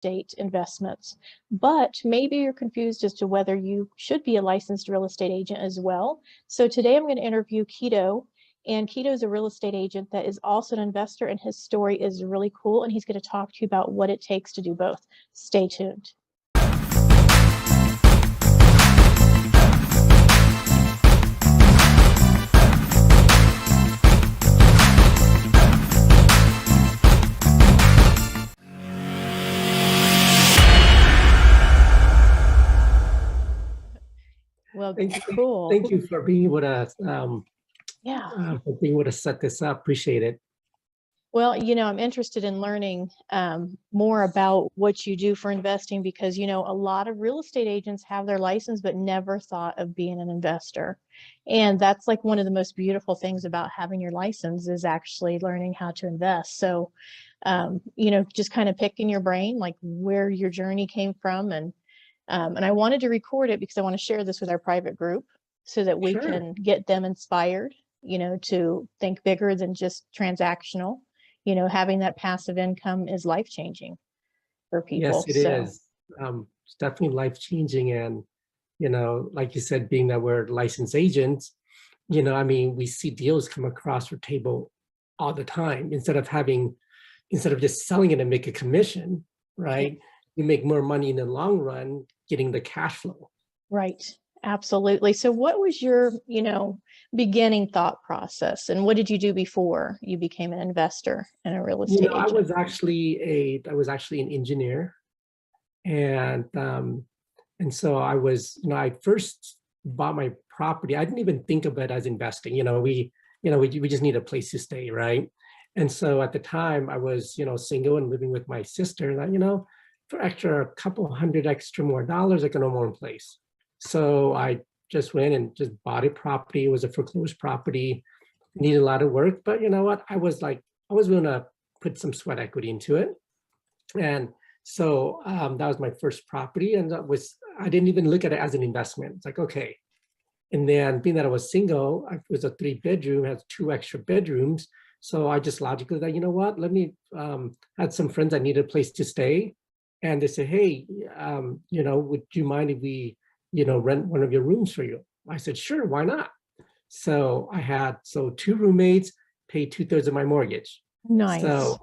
estate investments, but maybe you're confused as to whether you should be a licensed real estate agent as well. So today I'm going to interview Keto, and Keto is a real estate agent that is also an investor, and his story is really cool, and he's going to talk to you about what it takes to do both. Stay tuned. Well, cool. Thank you for being able to set this up. Appreciate it. Well, I'm interested in learning more about what you do for investing because, a lot of real estate agents have their license but never thought of being an investor. And that's like one of the most beautiful things about having your license is actually learning how to invest. So, just kind of picking your brain, like where your journey came from. And I wanted to record it because I want to share this with our private group so that we can get them inspired, to think bigger than just transactional. Having that passive income is life-changing for people. Yes, it is. It's definitely life-changing. And, like you said, being that we're licensed agents, we see deals come across our table all the time. Instead of just selling it and make a commission, right? You make more money in the long run getting the cash flow. Right. Absolutely. So what was your, beginning thought process, and what did you do before you became an investor in a real estate agent? I was actually an engineer, and so I was, I first bought my property. I didn't even think of it as investing. We just need a place to stay, right? And so at the time I was, single and living with my sister. And for a couple hundred extra more dollars, I can own my own place. So I just went and just bought a property. It was a foreclosed property, needed a lot of work, but you know what? I was willing to put some sweat equity into it. And so that was my first property. And I didn't even look at it as an investment. It's like, okay. And then being that I was single, it was a 3-bedroom, has 2 extra bedrooms. So I just logically thought, you know what? Let me, had some friends that needed a place to stay. And they said, hey, would you mind if we, rent one of your rooms for you? I said, sure, why not? So I had 2 roommates, paid 2/3 of my mortgage. Nice. So,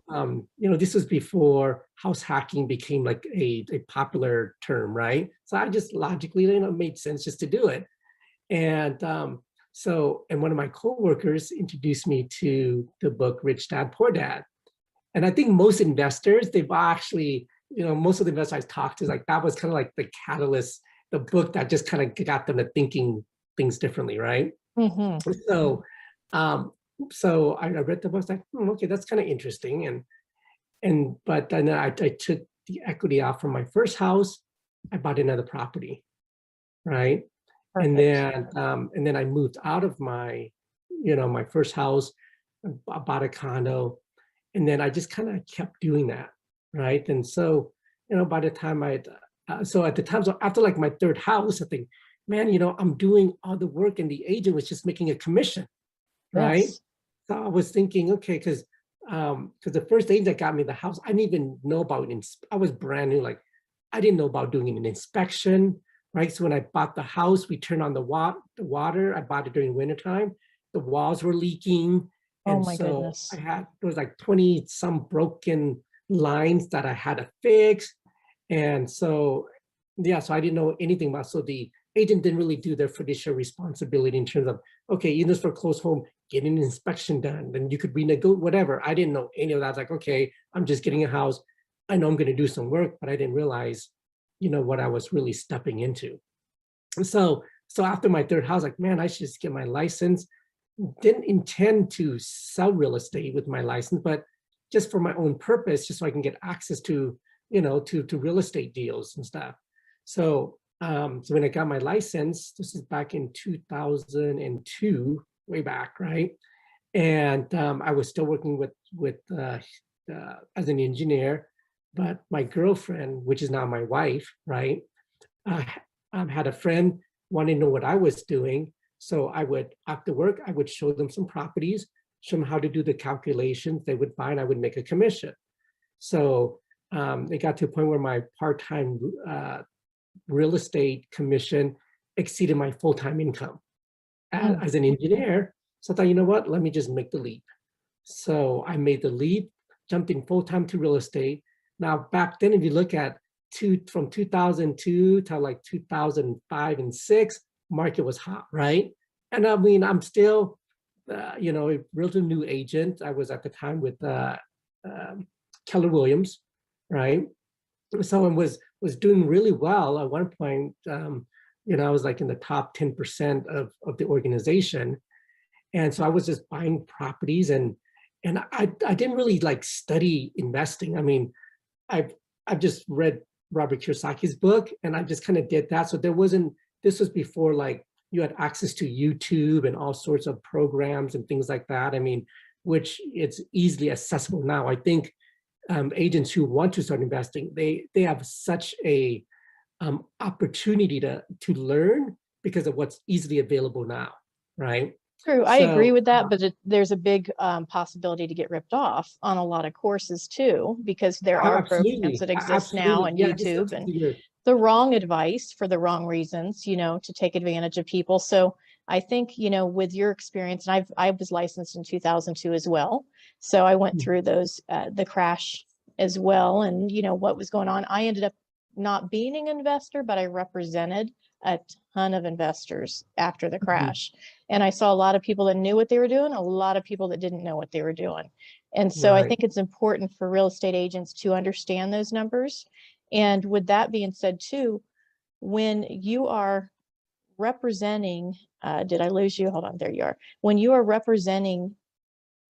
this was before house hacking became like a popular term, right? So I just logically, made sense just to do it. And and one of my coworkers introduced me to the book Rich Dad, Poor Dad. And I think most investors, they've actually, most of the investors I talked to, like that was kind of like the catalyst, the book that just kind of got them to thinking things differently, right? Mm-hmm. So I read the book, like, okay, that's kind of interesting. But then I took the equity out from my first house. I bought another property, right? Perfect. And then I moved out of my, my first house. I bought a condo, and then I just kind of kept doing that, right? And so, by the time so after like my third house, I think, man, I'm doing all the work and the agent was just making a commission, right? Yes. So I was thinking, okay, because the first agent that got me the house, I didn't even know about I was brand new, like I didn't know about doing an inspection, right? So when I bought the house, we turned on the water. I bought it during wintertime. The walls were leaking. Oh And my so goodness. there was like 20 some broken lines that I had to fix. And so, so I didn't know anything about, so the agent didn't really do their fiduciary responsibility in terms of, okay, in this foreclosed home, getting an inspection done, then you could renegotiate, whatever. I didn't know any of that. I was like, okay, I'm just getting a house. I know I'm going to do some work, but I didn't realize, what I was really stepping into. So after my third house, like, man, I should just get my license. Didn't intend to sell real estate with my license, but just for my own purpose, just so I can get access to, to real estate deals and stuff. So when I got my license, this is back in 2002, way back, right? And I was still working with as an engineer, but my girlfriend, which is now my wife, right, had a friend wanting to know what I was doing. So I would, after work, I would show them some properties, show them how to do the calculations. They would buy and I would make a commission. So it got to a point where my part-time real estate commission exceeded my full-time income as an engineer. So I thought, you know what, let me just make the leap. So I made the leap, jumped in full-time to real estate. Now, back then, if you look at from 2002 to like 2005 and 6, market was hot, right? And I mean, I'm still, you know, a realtor new agent. I was at the time with Keller Williams, right? So I was doing really well at one point. You know, I was like in the top 10% of the organization. And so I was just buying properties, and I didn't really like study investing. I mean, I've just read Robert Kiyosaki's book, and I just kind of did that. So this was before like you had access to YouTube and all sorts of programs and things like that. I mean, which it's easily accessible now. I think agents who want to start investing, they have such a opportunity to learn because of what's easily available now, right? True, I agree with that, but there's a big possibility to get ripped off on a lot of courses too, because there are programs that exist now on YouTube, and the wrong advice for the wrong reasons, you know, to take advantage of people. So I think, you know, with your experience, and I was licensed in 2002 as well, so I went through those the crash as well, and you know what was going on. I ended up not being an investor, but I represented a ton of investors after the crash. And I saw a lot of people that knew what they were doing, a lot of people that didn't know what they were doing. And so I think it's important for real estate agents to understand those numbers. And with that being said too, when you are representing, did I lose you? Hold on, there you are. When you are representing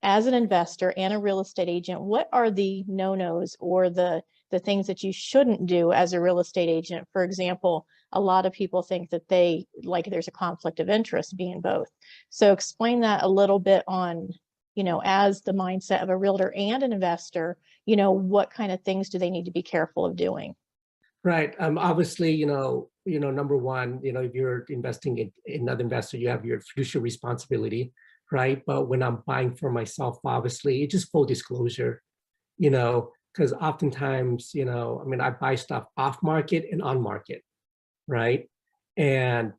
as an investor and a real estate agent, what are the no-nos or the things that you shouldn't do as a real estate agent? For example, a lot of people think that there's a conflict of interest being both. So explain that a little bit on, you know, as the mindset of a realtor and an investor, you know, what kind of things do they need to be careful of doing? Right. Obviously, you know, number one, you know, if you're investing in another investor, you have your fiduciary responsibility, right? But when I'm buying for myself, obviously, it's just full disclosure, you know, because oftentimes, you know, I mean, I buy stuff off market and on market, right? And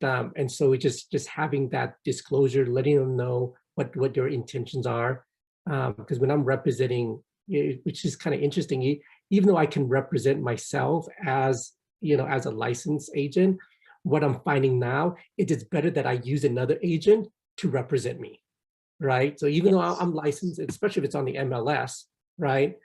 so it just having that disclosure, letting them know what your intentions are, because when I'm representing, which is kind of interesting, even though I can represent myself as, you know, as a licensed agent, what I'm finding now is it's better that I use another agent to represent me, right? So even though I'm licensed, especially if it's on the MLS, right?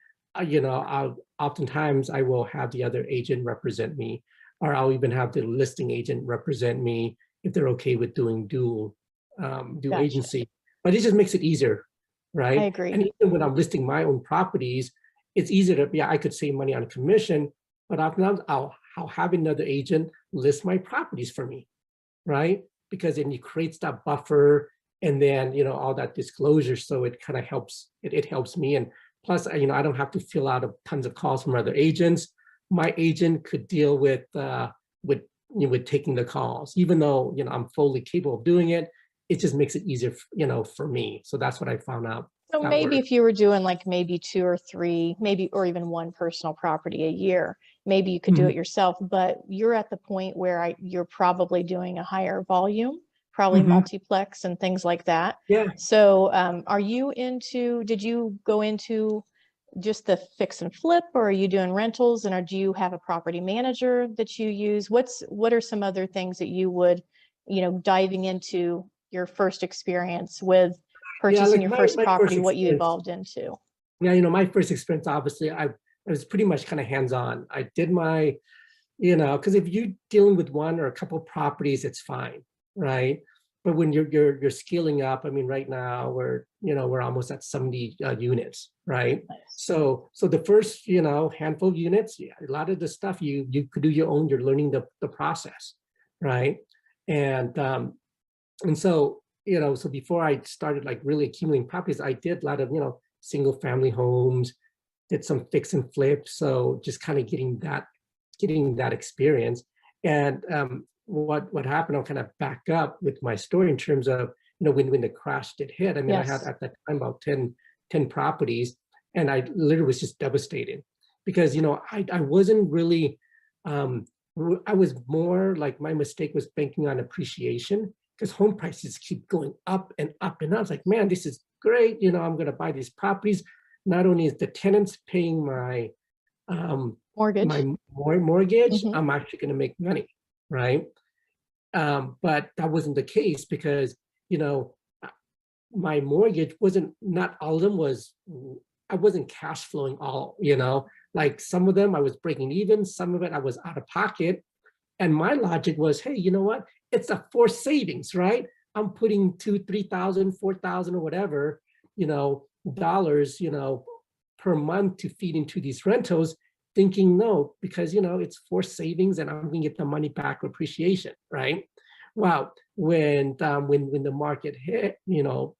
You know, oftentimes I will have the other agent represent me, or I'll even have the listing agent represent me if they're okay with doing dual agency. But it just makes it easier, right? I agree. And even when I'm listing my own properties, it's easier to, I could save money on commission, but oftentimes I'll have another agent list my properties for me, right? Because then it creates that buffer, and then, you know, all that disclosure. So it kind of helps, it helps me. And plus, you know, I don't have to fill out tons of calls from other agents. My agent could deal with taking the calls, even though, you know, I'm fully capable of doing it. It just makes it easier, you know, for me. So that's what I found out. So maybe if you were doing like maybe 2 or 3, maybe, or even 1 personal property a year, maybe you could do it yourself, but you're at the point where you're probably doing a higher volume, probably multiplex and things like that. Yeah. So did you go into just the fix and flip, or are you doing rentals, and do you have a property manager that you use? What are some other things that you would, you know, diving into your first experience with purchasing your first property, what you evolved into? Yeah, you know, my first experience, obviously, I was pretty much kind of hands-on. I did my, you know, because if you're dealing with 1 or a couple of properties, it's fine, right? But when you're scaling up, I mean, right now we're almost at 70 units, right? Nice. So the first, you know, handful of units, a lot of the stuff you could do your own. You're learning the process, right? And so, you know, so before I started like really accumulating properties, I did a lot of, you know, single family homes, did some fix and flip. So just kind of getting that experience. And what happened, I'll kind of back up with my story in terms of, you know, when the crash did hit. I mean, I had at that time about 10 properties, and I literally was just devastated. because, I wasn't really, I was more like, my mistake was banking on appreciation because home prices keep going up and up. And I was like, man, this is great. I'm going to buy these properties. Not only is the tenants paying my, Mortgage. mortgage, Mhm. I'm actually going to make money, right? But that wasn't the case because, uh, my mortgage wasn't, not all of them was, I wasn't cash flowing all, like some of them I was breaking even, some of it I was out of pocket. And my logic was, hey, you know what? It's a forced savings, right? I'm putting 2, 3,000, 4,000 or whatever, dollars, per month to feed into these rentals, thinking no, because it's forced savings and I'm gonna get the money back with appreciation, right? Wow, when the market hit,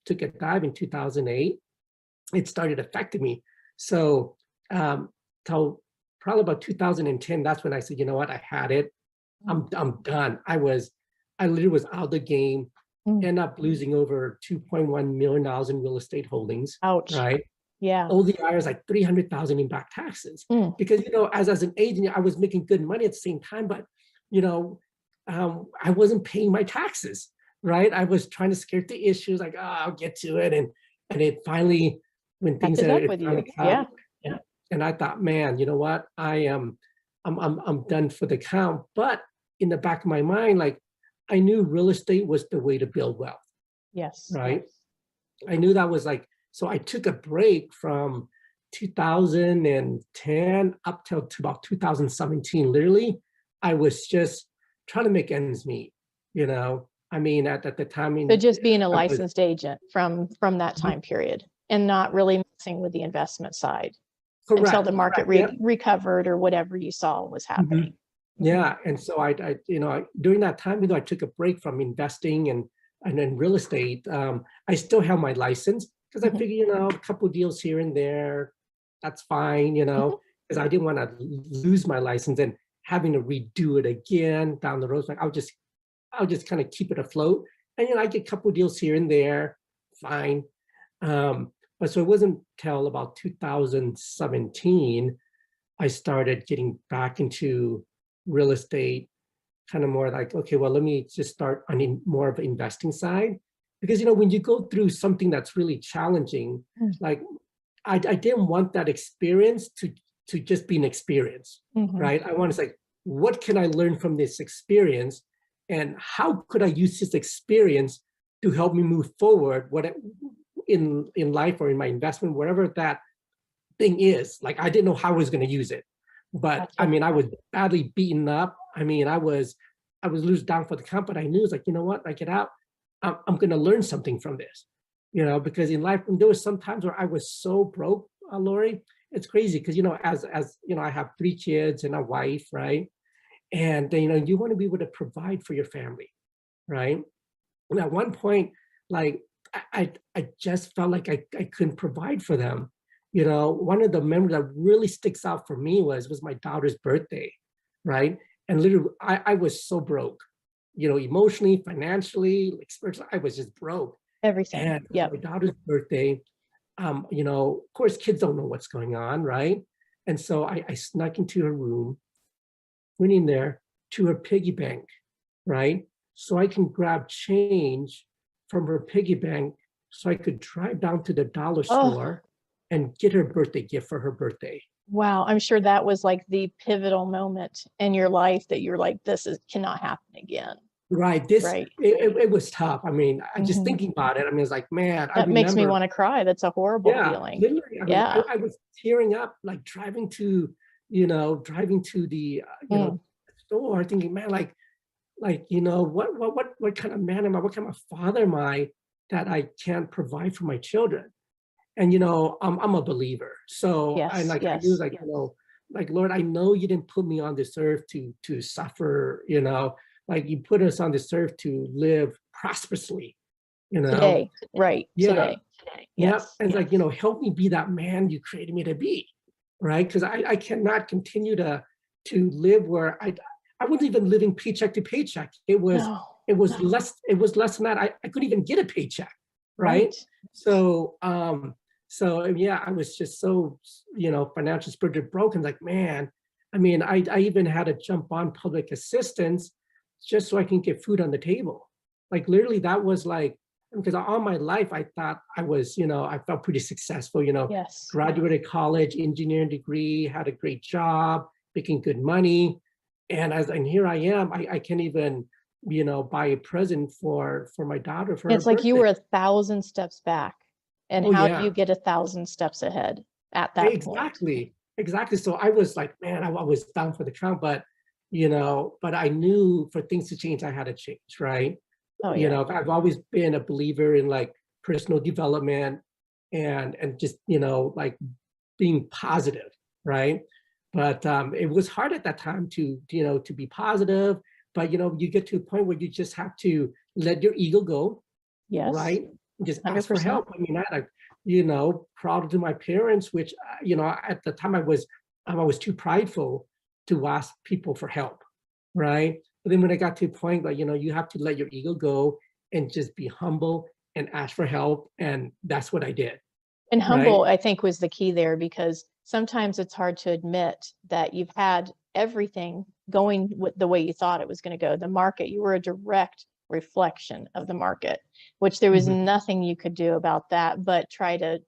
took a dive in 2008, it started affecting me. So till probably about 2010, that's when I said, you know what, I had it. I'm done. I literally was out of the game, Mm. end up losing over $2.1 million in real estate holdings, Ouch. right? Yeah. All the IRS like 300,000 in back taxes. Mm. Because, as an agent, I was making good money at the same time, but, you know, I wasn't paying my taxes, right? I was trying to skirt the issues, like, oh, I'll get to it. And it finally, when things Catches up it with you. finally Yeah. caught, yeah. And I thought, man, you know what? I'm done for the count. But in the back of my mind, like, I knew real estate was the way to build wealth, Yes. right? I knew that was like, so I took a break from 2010 up till to about 2017. Literally, I was just trying to make ends meet, I mean, at the time, So just being a I was licensed agent from that time period and not really messing with the investment side until the correct, market correct, yeah. recovered or whatever you saw was Mhm. happening. Yeah, and so during that time, I took a break from investing and then real estate. I still have my license because I Mhm. figured, a couple deals here and there, that's fine, Mhm. because I didn't want to lose my license and having to redo it again down the road. Like I'll just kind of keep it afloat, and I get a couple deals here and there, fine. But so it wasn't till about 2017 I started getting back into real estate, kind of more like, okay, well, let me just start on more of an investing side. Because, when you go through something that's really challenging, Mm. like I didn't want that experience to just be an experience, Mhm. right? I want to say, what can I learn from this experience? And how could I use this experience to help me move forward, in life or in my investment, whatever that thing is. Like, I didn't know how I was going to use it, but I Gotcha. mean, I was badly beaten up. I mean, I was loose down for the count, but I knew, it's like, you know what, I get out, I'm going to learn something from this, because in life, there was some times where I was so broke, Lori, it's crazy. Because, as I have 3 kids and a wife, right? And you want to be able to provide for your family, right? And at one point, like, I just felt like I couldn't provide for them. One of the memories that really sticks out for me was my daughter's birthday, right? And literally, I was so broke, emotionally, financially, like spiritually, I was just broke. Everything. And for Yep. my daughter's birthday, of course, kids don't know what's going on, right? And so I snuck into her room, went in there to her piggy bank, right? So I can grab change from her piggy bank so I could drive down to the dollar Oh, store and get her birthday gift for her birthday. wow. I'm sure that was like the pivotal moment in your life that you're like, cannot happen again. Right. Right. It was tough. I mean, I just Mhm. thinking about it, I mean, it's like, man, I That makes me remember, want to cry. That's a horrible yeah, feeling. literally, I mean, Yeah. I was tearing up, like driving to the, Mm. store thinking, man, like, what kind of man am I? What kind of father am I that I can't provide for my children? And I'm a believer. So Yes. I knew, Yes. like, like, Lord, I know you didn't put me on this earth to suffer, like you put us on this earth to live prosperously, you know. Today. Right. Yeah, Today. yeah. Yes. And it's like, help me be that man you created me to be, right? Because I cannot continue to live where I wasn't even living paycheck to paycheck. No. It was less than that. I couldn't even get a paycheck, right? Right. So So yeah, I was just so, financially spiritually broken. Like, man, I mean, I even had to jump on public assistance just so I can get food on the table. Like literally, that was like, because all my life I thought I was, I felt pretty successful. Yes. Graduated college, engineering degree, had a great job, making good money, and here I am. I can't even, buy a present for my daughter for her It's like you birthday. were 1,000 steps back. And Oh how do yeah. you get 1,000 steps ahead at that point? Exactly. Exactly. So I was like, man, I was down for the count, but I knew for things to change, I had to change, right? Oh yeah. I've always been a believer in like personal development and just, like being positive, right? But it was hard at that time to be positive. But you get to a point where you just have to let your ego go, Yes. right? Just ask for 100%. help. I mean, I, proud to my parents, which, at the time I was too prideful to ask people for help, right? But then when I got to a point like, you have to let your ego go and just be humble and ask for help. And that's what I did, And right? humble, I think, was the key there, because sometimes it's hard to admit that you've had everything going with the way you thought it was going to go. The market, you were a direct reflection of the market, which there was Mhm. nothing you could do about that but try to,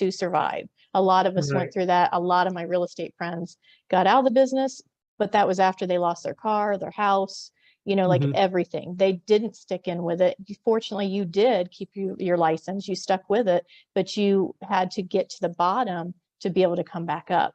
to survive. A lot of us went Right. through that. A lot of my real estate friends got out of the business, but that was after they lost their car, their house, like Mhm. everything. They didn't stick in with it. Fortunately, you did keep your license, you stuck with it, but you had to get to the bottom to be able to come back up,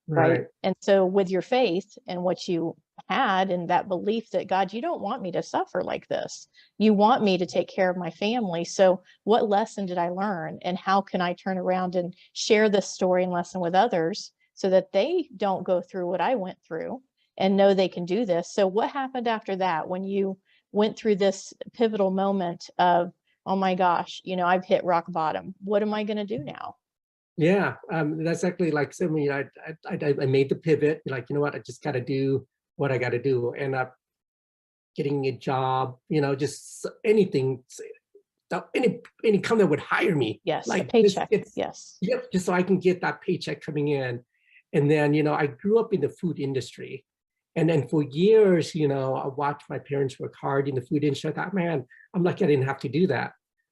right? Right. And so with your faith and what you had and that belief that, God, you don't want me to suffer like this. You want me to take care of my family. So what lesson did I learn, and how can I turn around and share this story and lesson with others so that they don't go through what I went through and know they can do this? So what happened after that when you went through this pivotal moment of, oh my gosh, I've hit rock bottom. What am I going to do now? Yeah, that's exactly like so. I mean, I made the pivot. Like, you know what? I just got to do what I got to do. End up getting a job. Just anything, any company that would hire me. Yes, a Like this, paycheck. it's Yes. yep. Just so I can get that paycheck coming in, and then I grew up in the food industry, and then for years, I watched my parents work hard in the food industry. I thought, man, I'm lucky I didn't have to do that.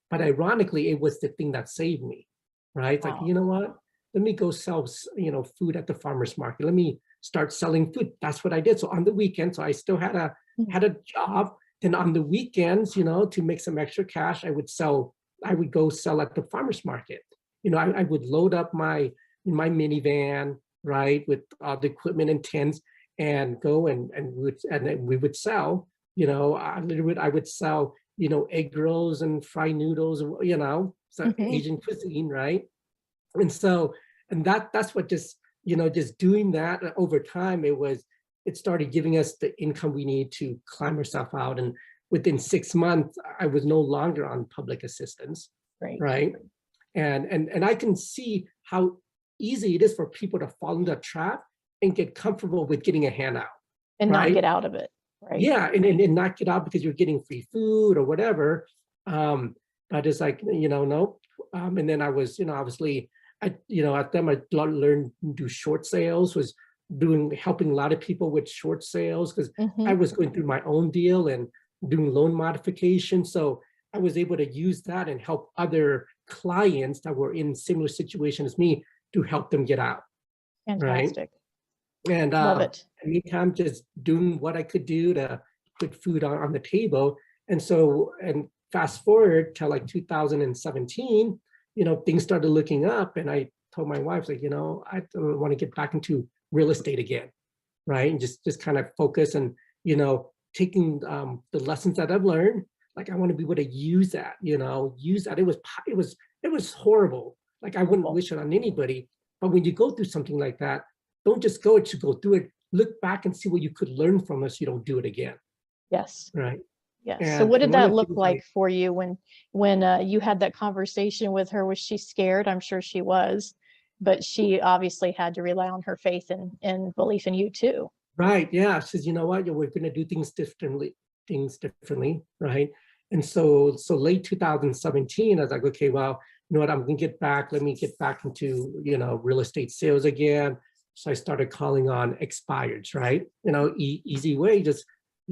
But ironically, it was the thing that saved me, right? It's like, Wow. you know what? Let me go sell, food at the farmer's market. Let me start selling food. That's what I did. So on the weekend, so I still Mhm. had a job. Then on the weekends, to make some extra cash, I would go sell at the farmer's market. I would load up my minivan, right, with all the equipment and tents, and go and then we would sell. I would sell, egg rolls and fried noodles, so Mhm. Asian cuisine, right? And so, and that's what just doing that over time, it started giving us the income we need to climb ourselves out. And within 6 months, I was no longer on public assistance, Great. right? And I can see how easy it is for people to fall into a trap and get comfortable with getting a handout, And not right? get out of it. Right. Yeah, and not get out because you're getting free food or whatever. Um, but it's like, nope. And then I was, obviously, at them I learned to do short sales, was helping a lot of people with short sales because I Mhm. was going through my own deal and doing loan modification. So I was able to use that and help other clients that were in similar situation as me to help them get out, right? Fantastic. And Love it. anytime just doing what I could do to put food on the table. And so, and fast forward to like 2017, things started looking up, and I told my wife, like, I want to get back into real estate again, right? And just kind of focus and, taking the lessons that I've learned, like I want to be able to use that, use that. It was horrible. Like I wouldn't Wonderful. wish it on anybody. But when you go through something like that, don't just go to go through it. Look back and see what you could learn from it so you don't do it again, Yes. right? Yes. So what And did one that of the look things like for you when you had that conversation with her? Was she scared? I'm sure she was, but she obviously had to rely on her faith and belief in you too. right, yeah, she says, you know what, we're going to do things differently, right? And so late 2017, I was like, okay, well, you know what, I'm gonna get back, let me get back into, you know, real estate sales again. So I started calling on expireds, right? You know, easy way, just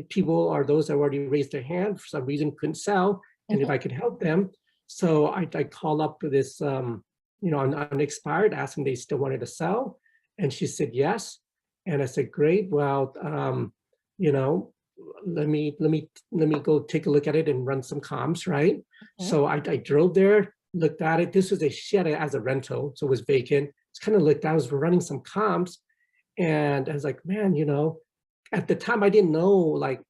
people are those that already raised their hand, for some reason couldn't sell, and if Mhm. I could help them. So I call up to this, you know, an expired, asking they still wanted to sell. And she said, yes. And I said, great, well, you know, let me go take a look at it and run some comps, right? Mhm. So I drove there, looked at it. This was a shed as a rental, so it was vacant. It's kind of looked, I was running some comps, and I was like, man, you know, at the time I didn't know, like,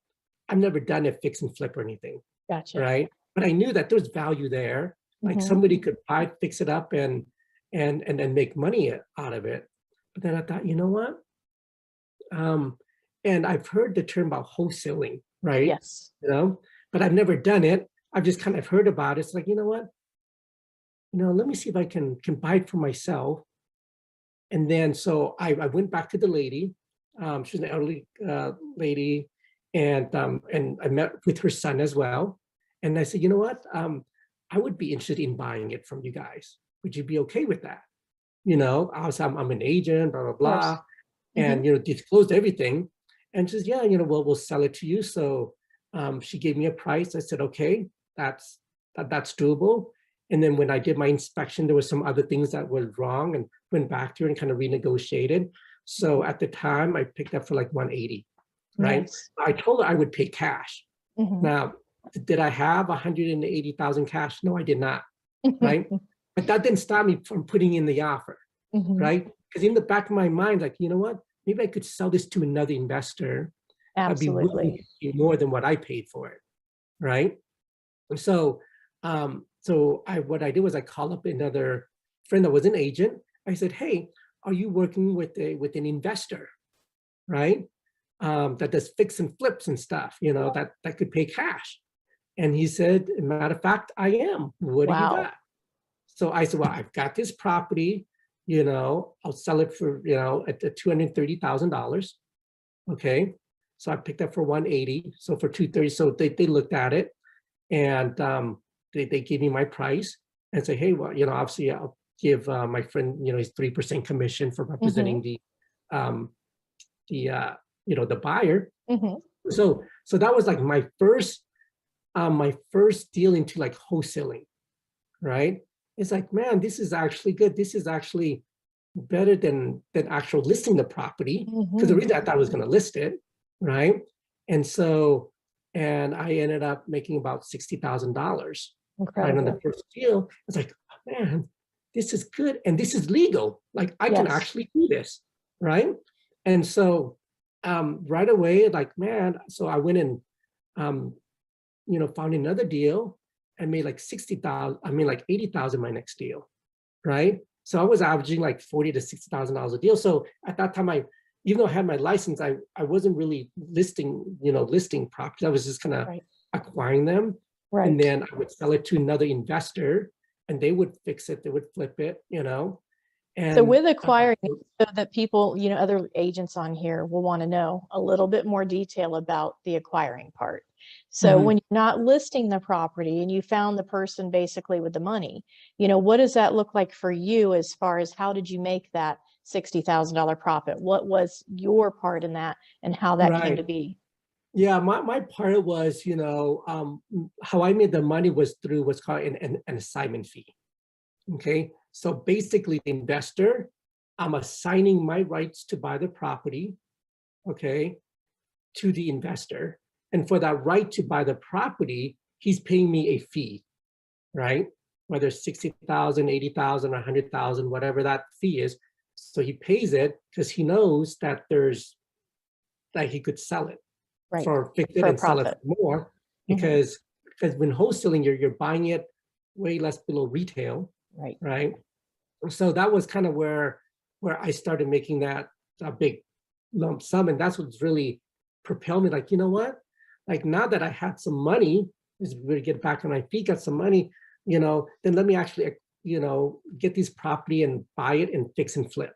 I've never done a fix and flip or anything, Gotcha. right? But I knew that there was value there. Like Mhm. somebody could buy, fix it up, and then make money out of it. But then I thought, you know what? Um, and I've heard the term about wholesaling, right? Yes. You know, but I've never done it. I've just kind of heard about it. It's like, you know what? You know, let me see if I can buy it for myself. And then so I went back to the lady. She's an elderly lady, and I met with her son as well. And I said, you know what? I would be interested in buying it from you guys. Would you be okay with that? You know, I was, I'm an agent, blah blah Of course. blah, Mhm. and you know, disclosed everything. And she says, yeah, you know, we'll sell it to you. So she gave me a price. I said, okay, that's doable. And then when I did my inspection, there was some other things that were wrong, and went back to her and kind of renegotiated. So at the time, I picked up for like 180, right? Nice. I told her I would pay cash. Mhm. Now, did I have 180,000 cash? No, I did not, right? But that didn't stop me from putting in the offer, Mhm. right? Because in the back of my mind, like, you know what? Maybe I could sell this to another investor that'd be willing Absolutely. to pay more than what I paid for it, right? And so, so what I did was I called up another friend that was an agent. I said, "Hey, are you working with an investor, right? That does fix and flips and stuff, you know, that could pay cash?" And he said, "Matter of fact, I am. What do you Wow. got?" So I said, "Well, I've got this property. You know, I'll sell it for, you know, at the $230,000. Okay." So I picked up for 180. So for 230. So they looked at it, and they gave me my price and say, hey, well, you know, obviously I'll give my friend, you know, his 3% commission for Mhm. representing um, the you know, the buyer. Mhm. So that was like my first deal into like wholesaling, right? It's like, man, this is actually good. This is actually better than actual listing the property, because the Mhm. reason I thought I was going to list it, right? And so, and I ended up making about $60,000 right on the Incredible. first deal. It's like, oh, man, this is good, and this is legal. Like I can Yes. actually do this, right? And so, right away, like, man, so I went and um, you know, found another deal and made like 60,000. I mean, like 80,000 my next deal, right? So I was averaging like 40 to $60,000 a deal. So at that time, even though I had my license, I wasn't really listing, you know, listing properties. I was just kind of Right. acquiring them, and Right. then I would sell it to another investor, and they would fix it, they would flip it, you know, So and with acquiring it, so that people, other agents on here will want to know a little bit more detail about the acquiring part. So mhm. when you're not listing the property and you found the person basically with the money, what does that look like for you as far as how did you make that $60,000 profit? What was your part in that and how that came to Right. be? Yeah, my part was, you know, how I made the money was through what's called an assignment fee. Okay, so basically, the investor, I'm assigning my rights to buy the property, okay, to the investor. And for that right to buy the property, he's paying me a fee, right? Whether it's 60,000, 80,000, 100,000, whatever that fee is. So he pays it because he knows that that he could sell it Right. for, fix it For a and sell it profit. for more, Hmm. because when wholesaling, you're buying it way less below retail, Right. right? So that was kind of where I started making that a big lump sum, and that's what's really propelled me. Like, you know what? Like now that I had some money, is really get back on my feet, got some money, you know, then let me actually, you know, get this property and buy it and fix and flip,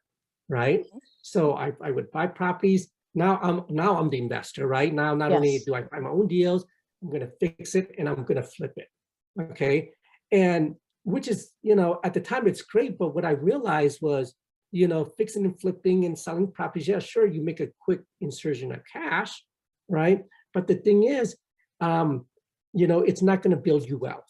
right? So I would buy properties. Now I'm the investor, right? Now not only Yes. do I buy my own deals, I'm going to fix it and I'm going to flip it, okay? And which is, at the time it's great, but what I realized was, fixing and flipping and selling properties, yeah, sure, you make a quick insertion of cash, right? But the thing is, it's not going to build you wealth,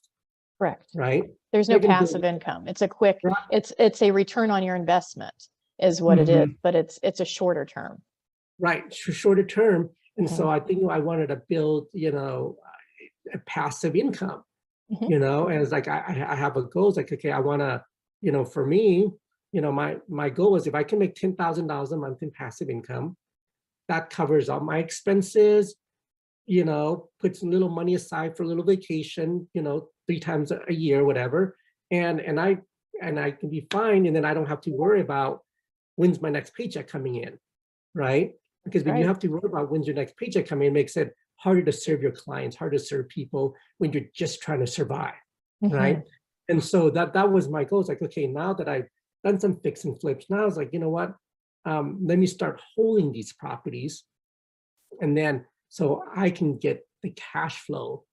Correct. right? There's no passive income. It's a quick, Right. it's a return on your investment is what it is, but it's a shorter term. Right, shorter term. And so I think I wanted to build, a passive income, and it's like, I have a goal. It's like, okay, I want to, for me, my goal is if I can make $10,000 a month in passive income, that covers all my expenses, puts a little money aside for a little vacation, 3 times a year, whatever. And I can be fine. And then I don't have to worry about when's my next paycheck coming in, right? Because when you have to worry about when's your next paycheck coming in, it makes it harder to serve your clients, harder to serve people when you're just trying to survive, right? And so that was my goal. It's like, okay, now that I've done some fix and flips, now it's like, you know what? Let me start holding these properties, and then so I can get the cash flow.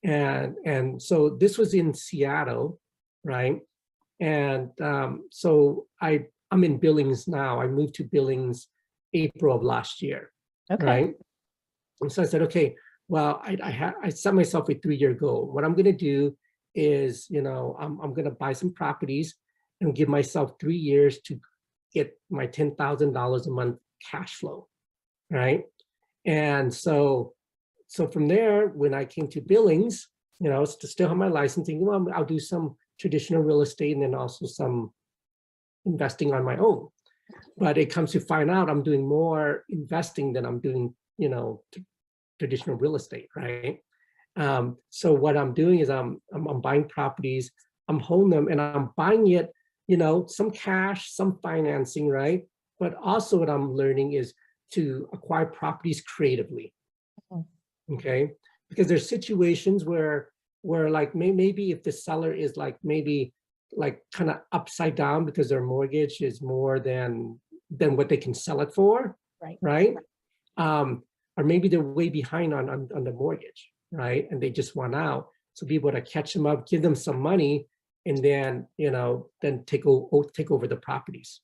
And so this was in Seattle, right? And so I'm in Billings now. I moved to Billings April of last year, right? And so I said, okay, well, I set myself a 3-year goal. What I'm going to do is, I'm going to buy some properties and give myself 3 years to get my $10,000 a month cash flow, right? And so from there, when I came to Billings, to still have my licensing, well, I'll do some traditional real estate and then also some investing on my own. But it comes to find out I'm doing more investing than I'm doing, traditional real estate, right? So what I'm doing is I'm buying properties, I'm holding them, and I'm buying it, some cash, some financing, right? But also what I'm learning is to acquire properties creatively, okay? Because there's situations where like maybe if the seller is like maybe like kind of upside down because their mortgage is more than what they can sell it for, right? Or maybe they're way behind on the mortgage, right? And they just want out. So be able to catch them up, give them some money, and then then take over the properties,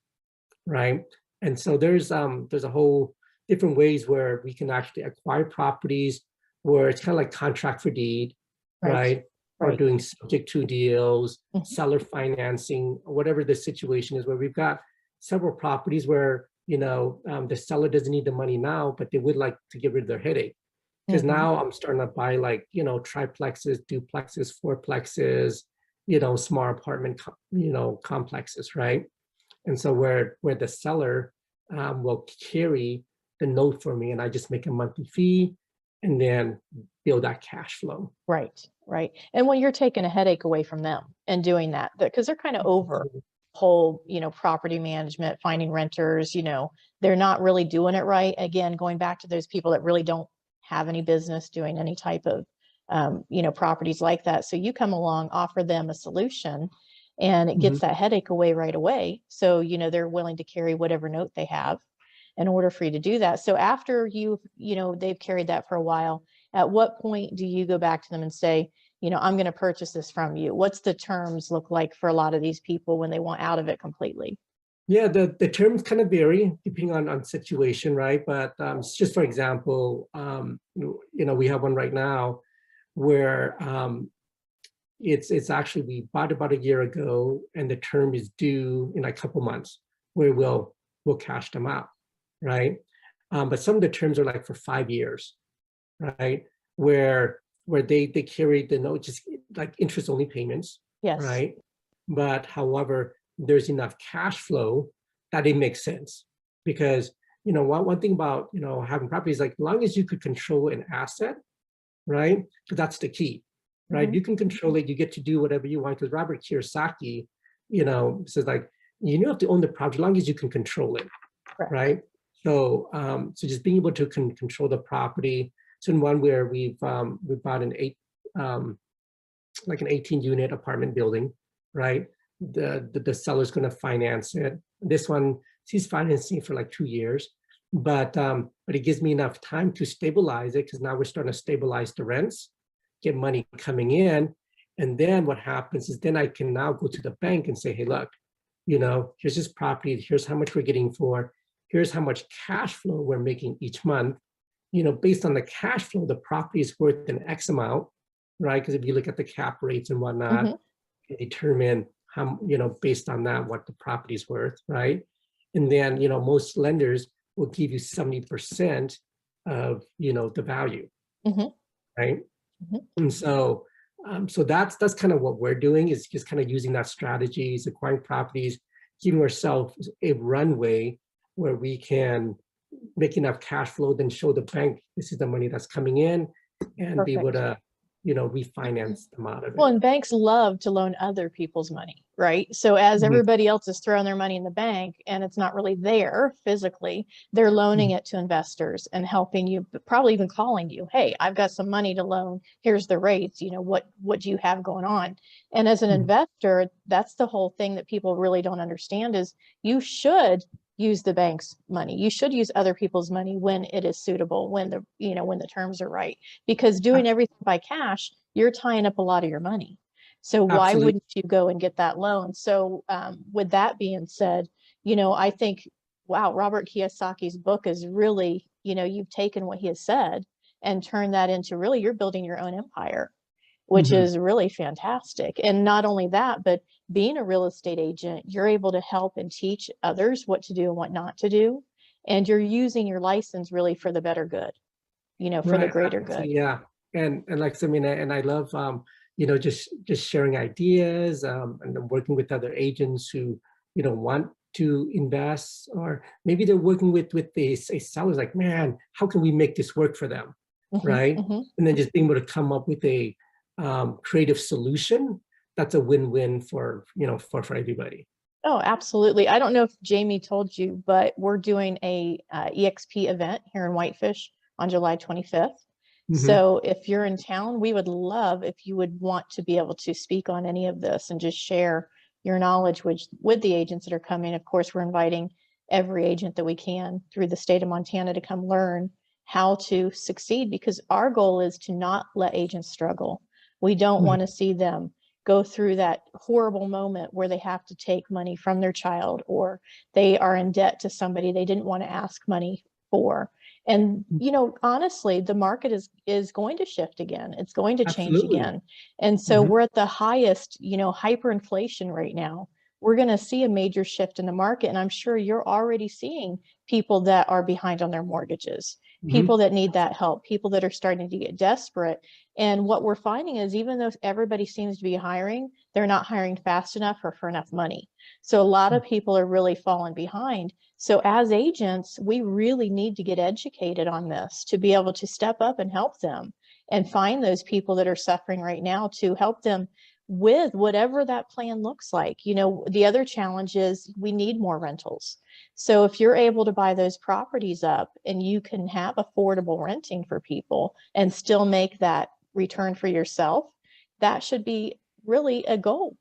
right? And so there's a whole different ways where we can actually acquire properties where it's kind of like contract for deed, right? Or doing subject to deals, seller financing, whatever the situation is, where we've got several properties where the seller doesn't need the money now, but they would like to get rid of their headache. Because now I'm starting to buy like triplexes, duplexes, fourplexes, small apartment complexes, right? And so where the seller will carry the note for me, and I just make a monthly fee, and then build that cash flow. Right. And when you're taking a headache away from them and doing that, because they're kind of over whole, property management, finding renters, they're not really doing it right. Again, going back to those people that really don't have any business doing any type of, properties like that. So you come along, offer them a solution, and it gets that headache away right away. So, they're willing to carry whatever note they have in order for you to do that. So after they've carried that for a while, at what point do you go back to them and say, I'm going to purchase this from you? What's the terms look like for a lot of these people when they want out of it completely? Yeah, the terms kind of vary depending on situation, right? But just for example, we have one right now where it's actually, we bought about a year ago, and the term is due in a couple months, where we'll cash them out, right? But some of the terms are like for 5 years, right? Where they carry the note, just like interest only payments, right? But however, there's enough cash flow that it makes sense, because one thing about having property is like, as long as you could control an asset, right? That's the key, right? You can control it, you get to do whatever you want, because Robert Kiyosaki, says like, you have to own the property as long as you can control it, right? So just being able to control the property. So in one where we bought an 18-unit apartment building, right? The seller's going to finance it. This one, she's financing for like 2 years, but it gives me enough time to stabilize it, because now we're starting to stabilize the rents, get money coming in, And then what happens is then I can now go to the bank and say, hey, look, here's this property, here's how much we're getting for, here's how much cash flow we're making each month. Based on the cash flow, the property is worth an X amount, right? Because if you look at the cap rates and whatnot, Mhm. you determine how, based on that, what the property is worth, right? And then, most lenders will give you 70% of, the value, Mhm. right? Mhm. And so that's kind of what we're doing, is just kind of using that strategy, is acquiring properties, giving ourselves a runway where we can make enough cash flow, then show the bank this is the money that's coming in, and be able Perfect. to, refinance them out of Well, it. and banks love to loan other people's money, right? So as Mhm, everybody else is throwing their money in the bank and it's not really there physically, they're loaning mhm, it to investors and helping you, but probably even calling you, hey, I've got some money to loan. Here's the rates. What do you have going on? And as an mhm, investor, that's the whole thing that people really don't understand is you should use the bank's money. You should use other people's money when it is suitable, when the terms are right. Because doing abs- everything by cash, you're tying up a lot of your money. So why Absolutely. wouldn't you go and get that loan? So with that being said, I think, wow, Robert Kiyosaki's book is really, you've taken what he has said and turned that into really you're building your own empire, which Mhm, is really fantastic. And not only that, but being a real estate agent, you're able to help and teach others what to do and what not to do. And you're using your license really for the better good, for the Right. greater good. Absolutely. Yeah. And like, I mean, and I love, just sharing ideas, and then working with other agents who, want to invest, or maybe they're working with a sellers like, man, how can we make this work for them? Mhm, Right. mhm. And then just being able to come up with a creative solution that's a win-win for, for everybody. Oh, absolutely. I don't know if Jamie told you, but we're doing a EXP event here in Whitefish on July 25th. Hmm. So if you're in town, we would love if you would want to be able to speak on any of this and just share your knowledge with the agents that are coming. Of course, we're inviting every agent that we can through the state of Montana to come learn how to succeed because our goal is to not let agents struggle. We don't want to see them go through that horrible moment where they have to take money from their child or they are in debt to somebody they didn't want to ask money for. And honestly, the market is going to shift again. It's going to change Absolutely. again. And so Hmm. we're at the highest, hyperinflation right now. We're going to see a major shift in the market. And I'm sure you're already seeing people that are behind on their mortgages, Hmm. people that need that help, people that are starting to get desperate. And what we're finding is even though everybody seems to be hiring, they're not hiring fast enough or for enough money. So a lot of people are really falling behind. So as agents, we really need to get educated on this to be able to step up and help them and find those people that are suffering right now to help them with whatever that plan looks like. The other challenge is we need more rentals. So if you're able to buy those properties up and you can have affordable renting for people and still make that return for yourself, that should be really a goal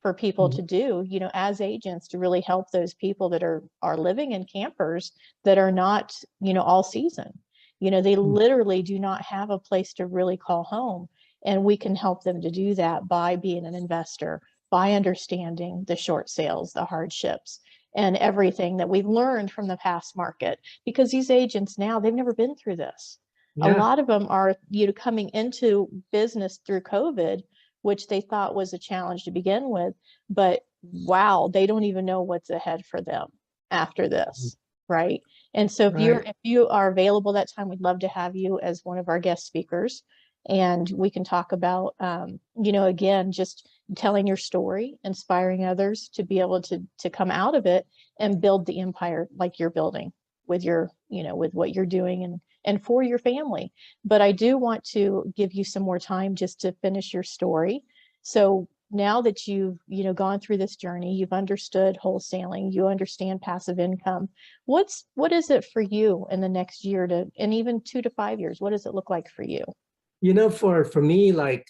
for people to do, as agents to really help those people that are living in campers that are not, all season. They literally do not have a place to really call home. And we can help them to do that by being an investor, by understanding the short sales, the hardships, and everything that we've learned from the past market. Because these agents now, they've never been through this. A Yeah. lot of them are, coming into business through COVID, which they thought was a challenge to begin with. But wow, they don't even know what's ahead for them after this, right? And so if Right. you are available that time, we'd love to have you as one of our guest speakers. And we can talk about, again, just telling your story, inspiring others to be able to come out of it and build the empire like you're building with with what you're doing and for your family. But I do want to give you some more time just to finish your story. So now that you've, gone through this journey, you've understood wholesaling, you understand passive income. What is it for you in the next year and even 2 to 5 years? What does it look like for you? For me, like,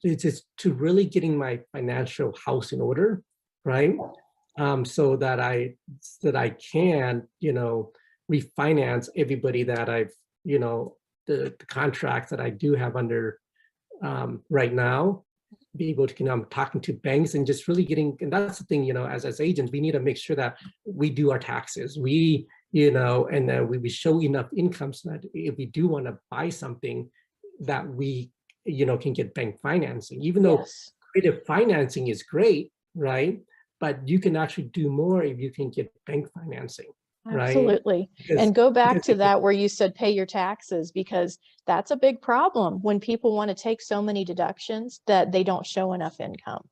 it's just to really getting my financial house in order, right? So that I can, refinance everybody that I've, the contracts that I do have under, right now. be able to, talking to banks and just really getting, and that's the thing, as agents, we need to make sure that we do our taxes. And we show enough income so that if we do want to buy something that we, can get bank financing, even though Yes. creative financing is great, right? But you can actually do more if you can get bank financing, right? Absolutely. Because, And go back because to that where you said pay your taxes, because that's a big problem when people want to take so many deductions that they don't show enough income,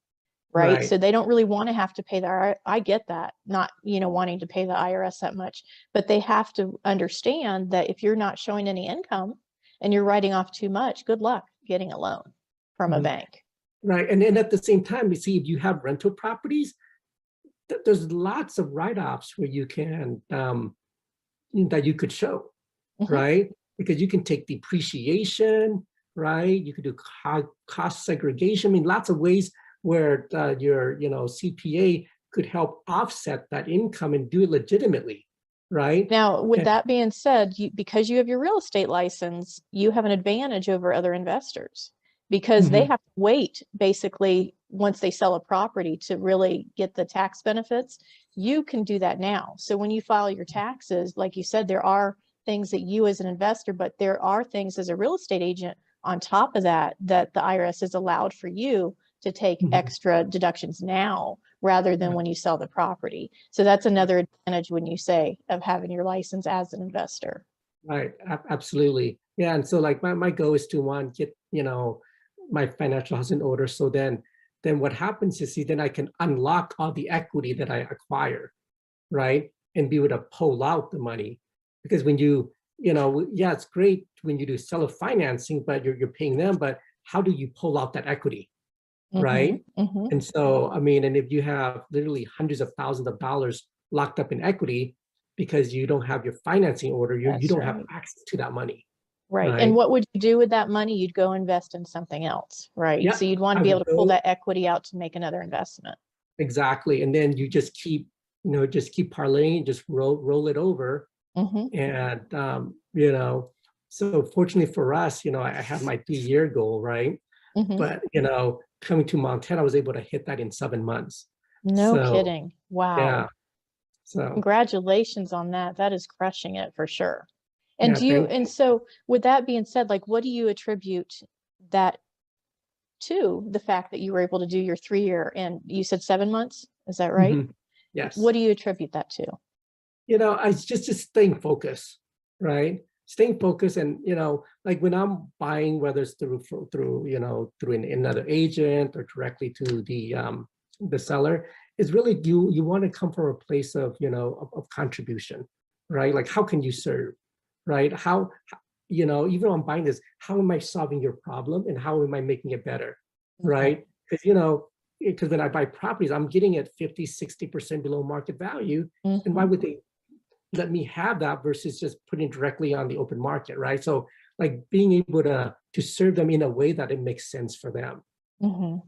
right? right, So they don't really want to have to pay the, I get that, not, wanting to pay the IRS that much, but they have to understand that if you're not showing any income and you're writing off too much, good luck getting a loan from a mhm, bank. right. And then at the same time, you see, if you have rental properties, there's lots of write-offs where you can that you could show, Mhm. right? Because you can take depreciation, right? You could do cost segregation. I mean, lots of ways where your CPA could help offset that income and do it legitimately, right? Now, with And, that being said, because you have your real estate license, you have an advantage over other investors because they mhm, have to wait basically once they sell a property to really get the tax benefits. You can do that now. So when you file your taxes, like you said, there are things that you as an investor, but there are things as a real estate agent on top of that that the IRS has allowed for you to take mhm, extra deductions now rather than right, when you sell the property. So that's another advantage when you say of having your license as an investor. right, absolutely. Yeah, and so like my goal is to get, my financial house in order. So then what happens is, see, then I can unlock all the equity that I acquire, right? And be able to pull out the money. Because when yeah, it's great when you do seller financing, but you're paying them, but how do you pull out that equity, Mm-hmm, right? mm-hmm. And so, I mean, and if you have literally hundreds of thousands of dollars locked up in equity because you don't have your financing order, you That's don't have right. access to that money, Right. And right? what would you do with that money? You'd go invest in something else, right? Yeah, So you'd want to I be able would to pull go that equity out to make another investment. exactly. And then you just keep, just keep parlaying, just roll it over. Mm-hmm, And, so fortunately for us, I had my 3-year goal, right? mm-hmm. But, coming to Montana, I was able to hit that in 7 months. No So, kidding. Wow. yeah. So, Congratulations on that. That is crushing it for sure. And yeah, do you, thank and you. so with that being said, like what do you attribute that to, the fact that you were able to do your 3 year, and you said 7 months? Is that right? Mhm. What Yes. do you attribute that to? I just staying focused, right? Staying focused, and like when I'm buying, whether it's through another agent or directly to the seller, is really you want to come from a place of of contribution, right? Like how can you serve, right? Even though I'm buying this, how am I solving your problem and how am I making it better, Mhm, right? Because when I buy properties, I'm getting it 50-60% below market value, and why mhm, would they let me have that versus just putting directly on the open market, right? So like being able to serve them in a way that it makes sense for them. mhm.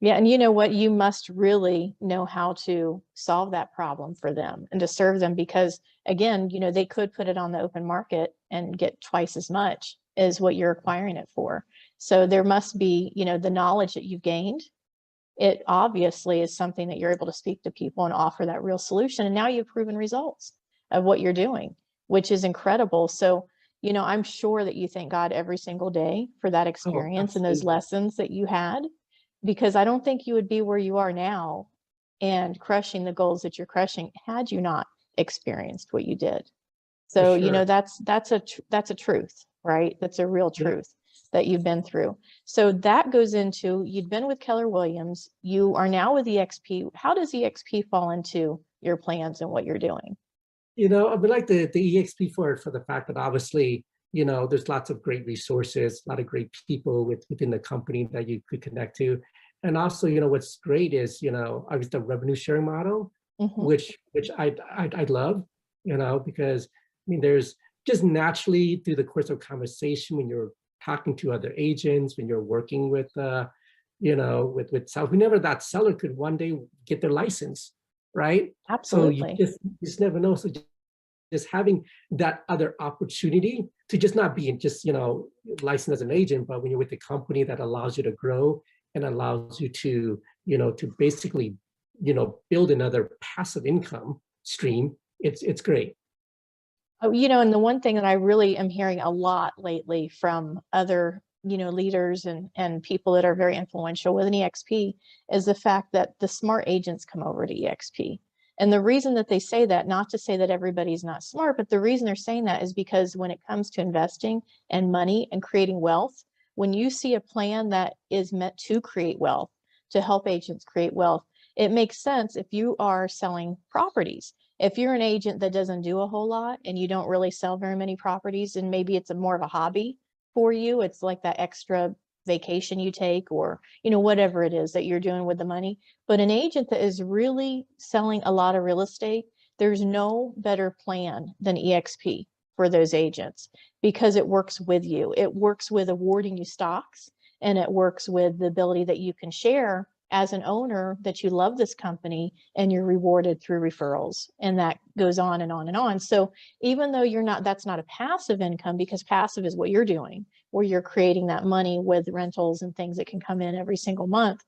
Yeah, and you know what? You must really know how to solve that problem for them and to serve them because, again, they could put it on the open market and get twice as much as what you're acquiring it for. So there must be, the knowledge that you've gained. It obviously is something that you're able to speak to people and offer that real solution. And now you've proven results of what you're doing, which is incredible. So, I'm sure that you thank God every single day for that Oh, experience and those absolutely. lessons that you had, because I don't think you would be where you are now and crushing the goals that you're crushing had you not experienced what you did. For So, sure. that's a truth, right? That's a real Yeah. truth that you've been through. So that goes into, you'd been with Keller Williams, you are now with EXP. How does EXP fall into your plans and what you're doing? I would like the EXP for the fact that obviously, there's lots of great resources, a lot of great people within the company that you could connect to. And also, what's great is, I was the revenue sharing model, Hmm. which I'd love, because I mean, there's just naturally through the course of conversation when you're talking to other agents, when you're working with, with seller, whenever that seller could one day get their license, right? So you Absolutely. just never know. So just having that other opportunity to just not be just licensed as an agent, but when you're with a company that allows you to grow and allows you to, to basically, build another passive income stream, it's great. Oh, and the one thing that I really am hearing a lot lately from other, leaders and people that are very influential within EXP is the fact that the smart agents come over to EXP. And the reason that they say that, not to say that everybody's not smart, but the reason they're saying that is because when it comes to investing and money and creating wealth, when you see a plan that is meant to create wealth, to help agents create wealth, it makes sense if you are selling properties. If you're an agent that doesn't do a whole lot and you don't really sell very many properties, and maybe it's more of a hobby for you, it's like that extra vacation you take, or whatever it is that you're doing with the money. But an agent that is really selling a lot of real estate, there's no better plan than EXP for those agents, because it works with you. It works with awarding you stocks, and it works with the ability that you can share as an owner that you love this company, and you're rewarded through referrals, and that goes on and on and on. So even though that's not a passive income, because passive is what you're doing, where you're creating that money with rentals and things that can come in every single month.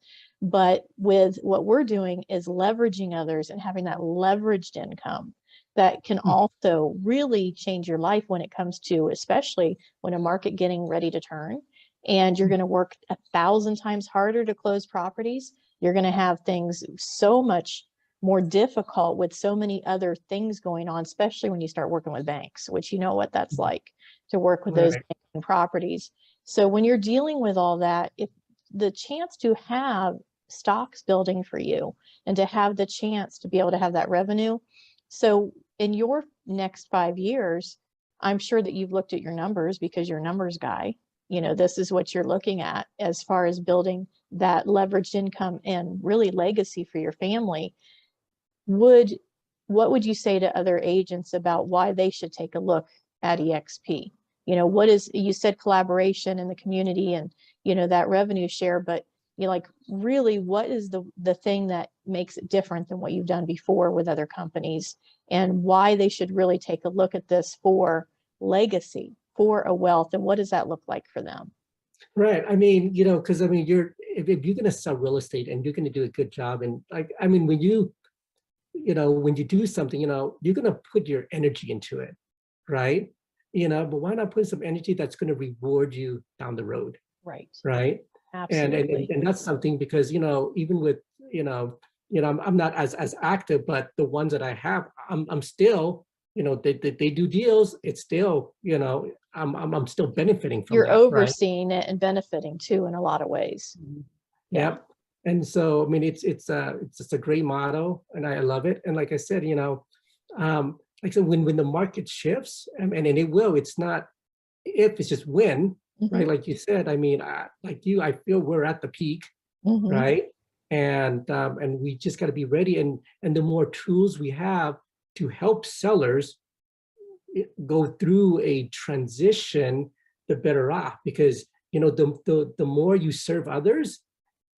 But with what we're doing is leveraging others and having that leveraged income that can also really change your life when it comes to, especially when a market getting ready to turn, and you're going to work 1,000 times harder to close properties. You're going to have things so much more difficult with so many other things going on, especially when you start working with banks, which you know what that's like to work with those banking properties. So when you're dealing with all that, if the chance to have stocks building for you and to have the chance to be able to have that revenue. So in your next 5 years, I'm sure that you've looked at your numbers, because you're a numbers guy. This is what you're looking at as far as building that leveraged income and really legacy for your family. What would you say to other agents about why they should take a look at EXP? You said collaboration in the community and, that revenue share, but really, what is the thing that makes it different than what you've done before with other companies, and why they should really take a look at this for legacy, for a wealth, and what does that look like for them? Right. I mean, because if you're going to sell real estate and you're going to do a good job, and when you do something, you're going to put your energy into it, right? But why not put some energy that's going to reward you down the road? Right. Right. Absolutely. And that's something, because, even with, I'm not as active, but the ones that I have, I'm still, they do deals. It's still, I'm still benefiting from You're that, right? overseeing it and benefiting too in a lot of ways. Yeah. Yep. And so, it's just a great motto, and I love it. And like I said, like I said, when the market shifts, and it will, it's not if, it's just when, right? Like you said, like you, I feel we're at the peak, right? And we just got to be ready. And the more tools we have to help sellers go through a transition, the better off, because the more you serve others,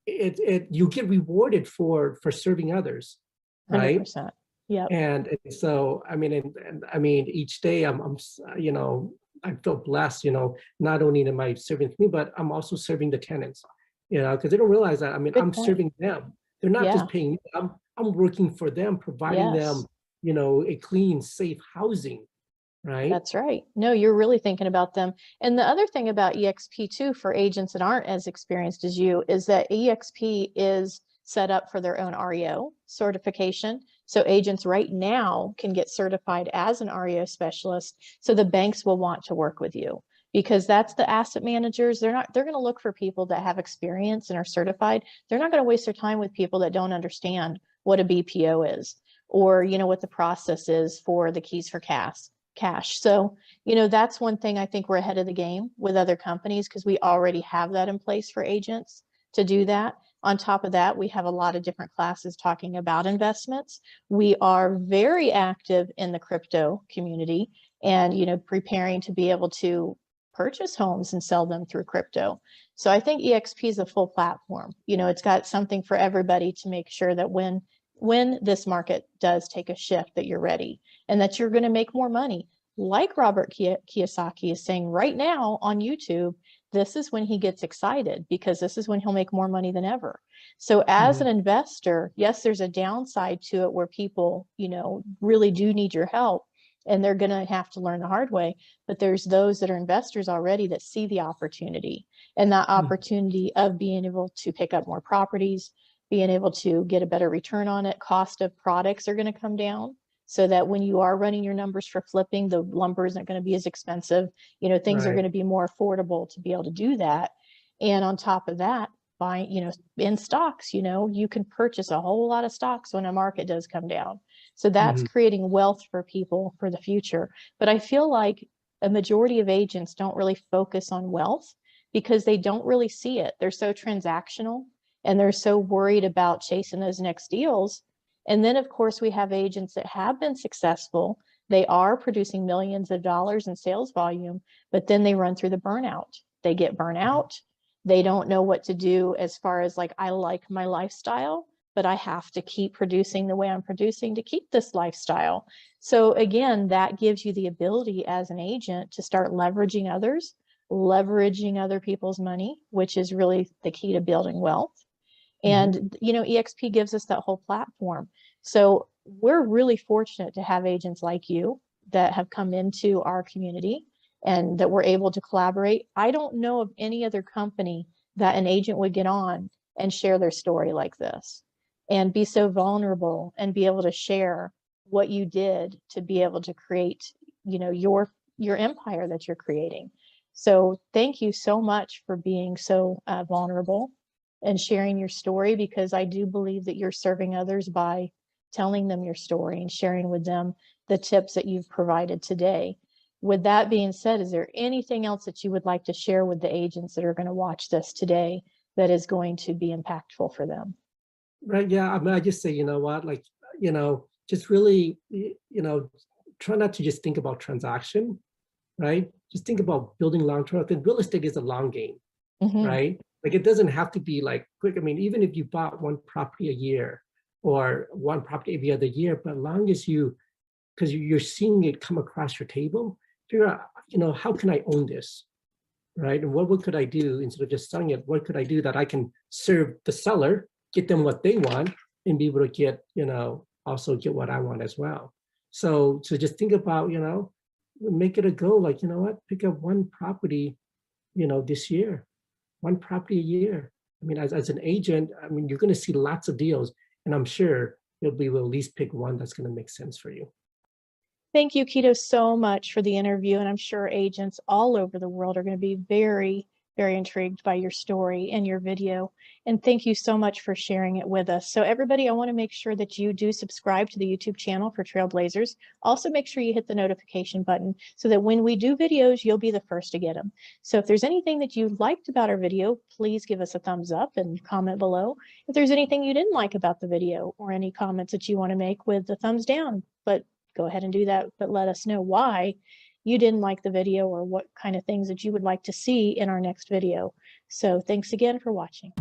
you get rewarded for serving others, right? 100%. Yeah. And so each day I feel blessed, not only am I serving me, but I'm also serving the tenants, because they don't realize that. I'm serving them. They're not just paying me. I'm working for them, providing them, a clean, safe housing, right? That's right. No, you're really thinking about them. And the other thing about EXP too, for agents that aren't as experienced as you, is that EXP is set up for their own REO certification. So agents right now can get certified as an REO specialist. So the banks will want to work with you, because that's the asset managers. They're going to look for people that have experience and are certified. They're not going to waste their time with people that don't understand what a BPO is, or, what the process is for the keys for cash. So, that's one thing I think we're ahead of the game with other companies, because we already have that in place for agents to do that. On top of that, we have a lot of different classes talking about investments. We are very active in the crypto community, and, preparing to be able to purchase homes and sell them through crypto. So I think EXP is a full platform. It's got something for everybody to make sure that when this market does take a shift, that you're ready and that you're going to make more money. Like Robert Kiyosaki is saying right now on YouTube, this is when he gets excited, because this is when he'll make more money than ever. So as an investor, yes, there's a downside to it where people, really do need your help and they're going to have to learn the hard way. But there's those that are investors already that see the opportunity, and that opportunity of being able to pick up more properties, being able to get a better return on it. Cost of products are going to come down, so that when you are running your numbers for flipping, the lumber isn't going to be as expensive. Things are going to be more affordable to be able to do that. And on top of that, buying, in stocks, you can purchase a whole lot of stocks when a market does come down. So that's creating wealth for people for the future. But I feel like a majority of agents don't really focus on wealth because they don't really see it. They're so transactional and they're so worried about chasing those next deals. And then, of course, we have agents that have been successful. They are producing millions of dollars in sales volume, but then they run through the burnout. They get burnt out. They don't know what to do as far as like, I like my lifestyle, but I have to keep producing the way I'm producing to keep this lifestyle. So again, that gives you the ability as an agent to start leveraging others, leveraging other people's money, which is really the key to building wealth. And, eXp gives us that whole platform. So we're really fortunate to have agents like you that have come into our community and that we're able to collaborate. I don't know of any other company that an agent would get on and share their story like this and be so vulnerable and be able to share what you did to be able to create, your empire that you're creating. So thank you so much for being so vulnerable and sharing your story, because I do believe that you're serving others by telling them your story and sharing with them the tips that you've provided today. With that being said, is there anything else that you would like to share with the agents that are going to watch this today that is going to be impactful for them? Right. Yeah. I mean, I just say, just really, try not to just think about transaction, right? Just think about building long-term. And real estate is a long game, right? Like it doesn't have to be like quick. I mean, even if you bought one property a year or one property every other year, but as long as because you're seeing it come across your table, figure out, how can I own this, right? And what could I do instead of just selling it? What could I do that I can serve the seller, get them what they want, and be able to get, also get what I want as well. So just think about, make it a goal. Like, pick up one property, this year. One property a year. I mean, as an agent, you're going to see lots of deals, and I'm sure you'll be able to at least pick one that's going to make sense for you. Thank you, Kito, so much for the interview. And I'm sure agents all over the world are going to be very, very intrigued by your story and your video. And thank you so much for sharing it with us. So everybody, I want to make sure that you do subscribe to the YouTube channel for Trailblazers. Also, make sure you hit the notification button so that when we do videos, you'll be the first to get them. So if there's anything that you liked about our video, please give us a thumbs up and comment below. If there's anything you didn't like about the video or any comments that you want to make, with the thumbs down, but go ahead and do that, but let us know why you didn't like the video or what kind of things that you would like to see in our next video. So thanks again for watching.